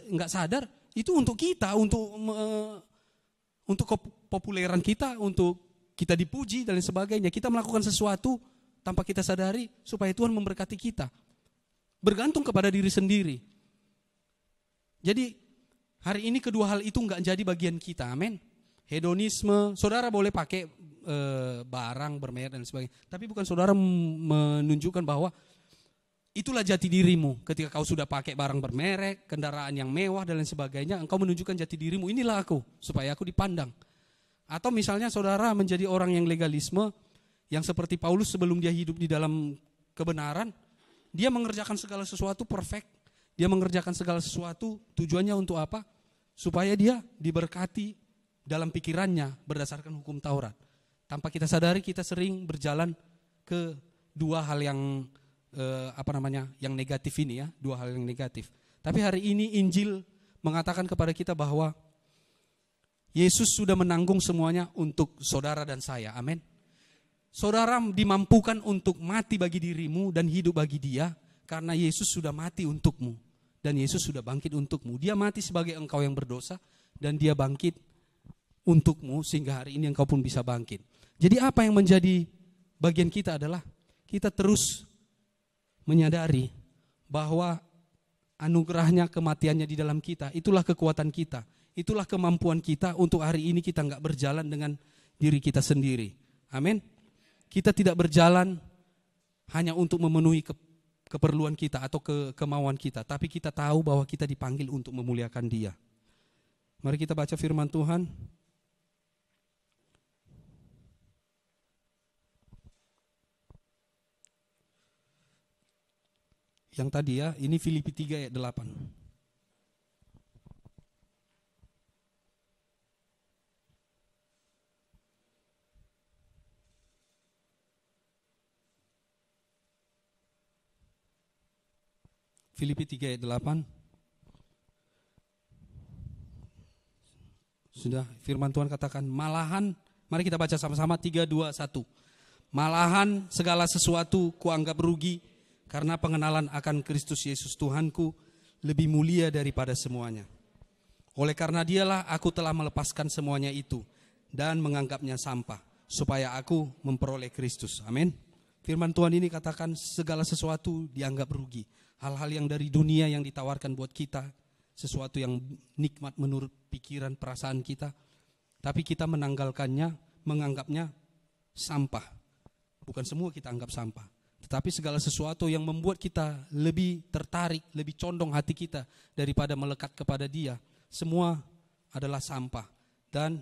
nggak sadar, itu untuk kita, untuk kepopuleran kita, untuk kita dipuji dan sebagainya. Kita melakukan sesuatu tanpa kita sadari supaya Tuhan memberkati kita. Bergantung kepada diri sendiri. Jadi hari ini kedua hal itu enggak jadi bagian kita, amin. Hedonisme, saudara boleh pakai barang bermerek dan sebagainya. Tapi bukan saudara menunjukkan bahwa itulah jati dirimu. Ketika kau sudah pakai barang bermerek, kendaraan yang mewah dan lain sebagainya, engkau menunjukkan jati dirimu, inilah aku, supaya aku dipandang. Atau misalnya saudara menjadi orang yang legalisme, yang seperti Paulus sebelum dia hidup di dalam kebenaran, dia mengerjakan segala sesuatu perfect. Dia mengerjakan segala sesuatu tujuannya untuk apa? Supaya dia diberkati dalam pikirannya berdasarkan hukum Taurat. Tanpa kita sadari kita sering berjalan ke dua hal yang yang negatif ini ya, dua hal yang negatif. Tapi hari ini Injil mengatakan kepada kita bahwa Yesus sudah menanggung semuanya untuk saudara dan saya. Amin. Saudara dimampukan untuk mati bagi dirimu dan hidup bagi Dia karena Yesus sudah mati untukmu dan Yesus sudah bangkit untukmu. Dia mati sebagai engkau yang berdosa dan Dia bangkit untukmu sehingga hari ini engkau pun bisa bangkit. Jadi apa yang menjadi bagian kita adalah kita terus menyadari bahwa anugerahnya, kematiannya di dalam kita, itulah kekuatan kita, itulah kemampuan kita untuk hari ini kita enggak berjalan dengan diri kita sendiri. Amin. Kita tidak berjalan hanya untuk memenuhi keperluan kita atau kemauan kita, tapi kita tahu bahwa kita dipanggil untuk memuliakan Dia. Mari kita baca firman Tuhan. Yang tadi ya, ini Filipi 3 ayat 8. Filipi 3 ayat 8. Sudah, firman Tuhan katakan, malahan, mari kita baca sama-sama 3, 2, 1. Malahan segala sesuatu kuanggap rugi, karena pengenalan akan Kristus Yesus Tuhanku lebih mulia daripada semuanya. Oleh karena Dialah aku telah melepaskan semuanya itu dan menganggapnya sampah, supaya aku memperoleh Kristus. Amin. Firman Tuhan ini katakan segala sesuatu dianggap rugi. Hal-hal yang dari dunia yang ditawarkan buat kita, sesuatu yang nikmat menurut pikiran, perasaan kita, tapi kita menanggalkannya, menganggapnya sampah. Bukan semua kita anggap sampah. Tetapi segala sesuatu yang membuat kita lebih tertarik, lebih condong hati kita daripada melekat kepada Dia, semua adalah sampah. Dan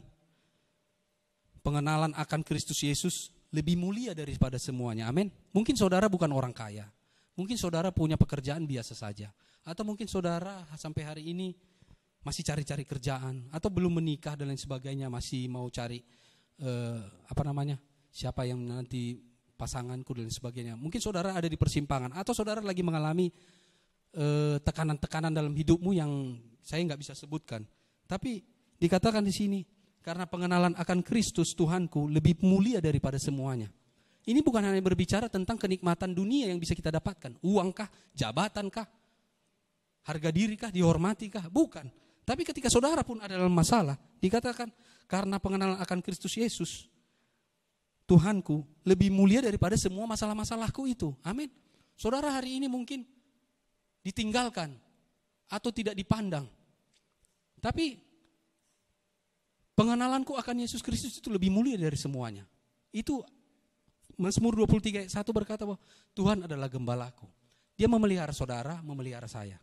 pengenalan akan Kristus Yesus lebih mulia daripada semuanya. Amin. Mungkin saudara bukan orang kaya. Mungkin saudara punya pekerjaan biasa saja. Atau mungkin saudara sampai hari ini masih cari-cari kerjaan. Atau belum menikah dan lain sebagainya. Masih mau cari siapa yang nanti pasanganku dan sebagainya. Mungkin saudara ada di persimpangan, atau saudara lagi mengalami tekanan-tekanan dalam hidupmu yang saya nggak bisa sebutkan. Tapi dikatakan di sini, karena pengenalan akan Kristus Tuhanku lebih mulia daripada semuanya. Ini bukan hanya berbicara tentang kenikmatan dunia yang bisa kita dapatkan, uangkah, jabatankah, harga dirikah, dihormatikah, bukan. Tapi ketika saudara pun ada dalam masalah, dikatakan karena pengenalan akan Kristus Yesus Tuhanku lebih mulia daripada semua masalah-masalahku itu. Amin. Saudara hari ini mungkin ditinggalkan atau tidak dipandang. Tapi pengenalanku akan Yesus Kristus itu lebih mulia dari semuanya. Itu Mazmur 23 ayat 1 berkata bahwa Tuhan adalah gembalaku. Dia memelihara saudara, memelihara saya.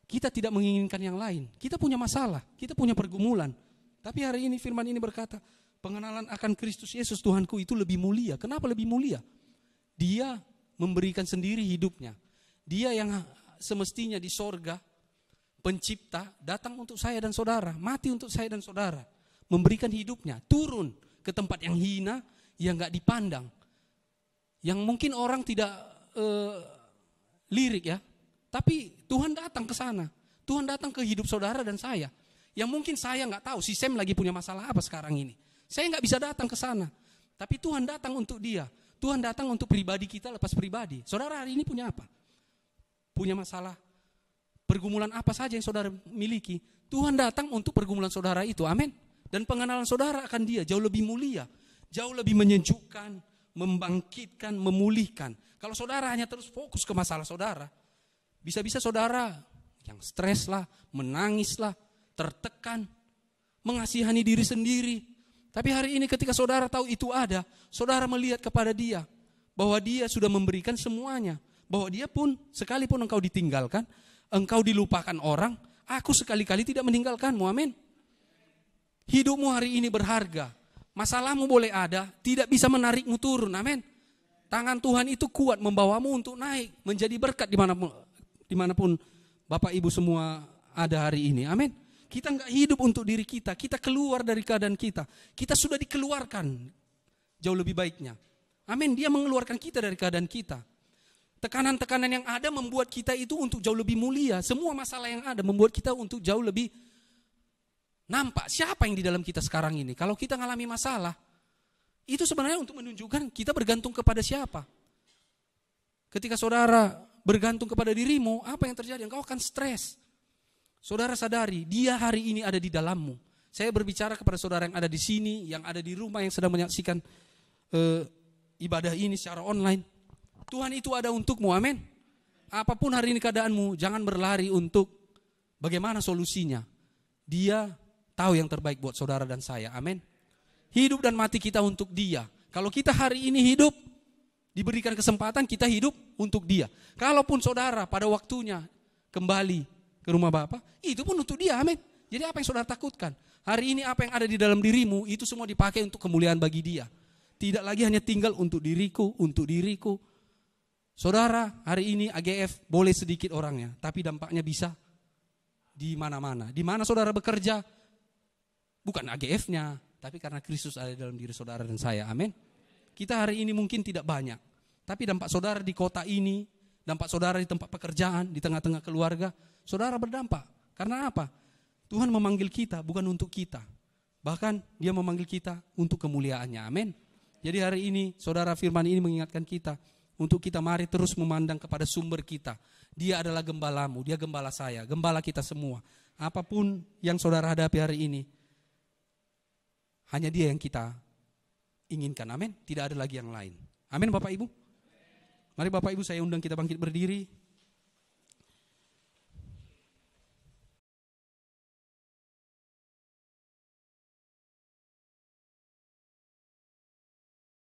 Kita tidak menginginkan yang lain. Kita punya masalah, kita punya pergumulan. Tapi hari ini firman ini berkata, pengenalan akan Kristus Yesus Tuhanku itu lebih mulia. Kenapa lebih mulia? Dia memberikan sendiri hidupnya. Dia yang semestinya di sorga, pencipta, datang untuk saya dan saudara, mati untuk saya dan saudara, memberikan hidupnya, turun ke tempat yang hina, yang gak dipandang, yang mungkin orang tidak lirik ya, tapi Tuhan datang ke sana. Tuhan datang ke hidup saudara dan saya, yang mungkin saya gak tahu si Sam lagi punya masalah apa sekarang ini. Saya nggak bisa datang ke sana, tapi Tuhan datang untuk dia. Tuhan datang untuk pribadi kita lepas pribadi. Saudara hari ini punya apa? Punya masalah, pergumulan apa saja yang saudara miliki. Tuhan datang untuk pergumulan saudara itu, amin. Dan pengenalan saudara akan Dia jauh lebih mulia, jauh lebih menyejukkan, membangkitkan, memulihkan. Kalau saudara hanya terus fokus ke masalah saudara, bisa-bisa saudara yang stres lah, menangis lah, tertekan, mengasihani diri sendiri. Tapi hari ini ketika saudara tahu itu ada, saudara melihat kepada Dia, bahwa Dia sudah memberikan semuanya. Bahwa Dia pun, sekalipun engkau ditinggalkan, engkau dilupakan orang, aku sekali-kali tidak meninggalkanmu, amin. Hidupmu hari ini berharga. Masalahmu boleh ada, tidak bisa menarikmu turun, amin. Tangan Tuhan itu kuat membawamu untuk naik, menjadi berkat dimanapun Bapak Ibu semua ada hari ini, amin. Kita enggak hidup untuk diri kita, kita keluar dari keadaan kita. Kita sudah dikeluarkan jauh lebih baiknya. Amin, Dia mengeluarkan kita dari keadaan kita. Tekanan-tekanan yang ada membuat kita itu untuk jauh lebih mulia. Semua masalah yang ada membuat kita untuk jauh lebih nampak siapa yang di dalam kita sekarang ini. Kalau kita mengalami masalah, itu sebenarnya untuk menunjukkan kita bergantung kepada siapa. Ketika saudara bergantung kepada dirimu, apa yang terjadi? Engkau akan stres. Saudara sadari, Dia hari ini ada di dalammu. Saya berbicara kepada saudara yang ada di sini, yang ada di rumah, yang sedang menyaksikan ibadah ini secara online. Tuhan itu ada untukmu, amin. Apapun hari ini keadaanmu, jangan berlari untuk bagaimana solusinya. Dia tahu yang terbaik buat saudara dan saya, amin. Hidup dan mati kita untuk Dia. Kalau kita hari ini hidup, Diberikan kesempatan kita hidup untuk Dia. Kalaupun saudara pada waktunya kembali ke rumah Bapa, itu pun untuk Dia, amin. Jadi apa yang saudara takutkan? Hari ini apa yang ada di dalam dirimu, itu semua dipakai untuk kemuliaan bagi Dia. Tidak lagi hanya tinggal untuk diriku, untuk diriku. Saudara, hari ini AGF boleh sedikit orangnya, tapi dampaknya bisa di mana-mana. Di mana saudara bekerja, bukan AGF-nya, tapi karena Kristus ada dalam diri saudara dan saya, amin. Kita hari ini mungkin tidak banyak, tapi dampak saudara di kota ini, dampak saudara di tempat pekerjaan, di tengah-tengah keluarga, saudara berdampak. Karena apa? Tuhan memanggil kita bukan untuk kita. Bahkan Dia memanggil kita untuk kemuliaannya, amin. Jadi hari ini saudara firman ini mengingatkan kita, untuk kita mari terus memandang kepada sumber kita. Dia adalah gembalamu, Dia gembala saya, gembala kita semua. Apapun yang saudara hadapi hari ini, hanya Dia yang kita inginkan, amin. Tidak ada lagi yang lain. Amin Bapak Ibu. Mari Bapak Ibu saya undang kita bangkit berdiri.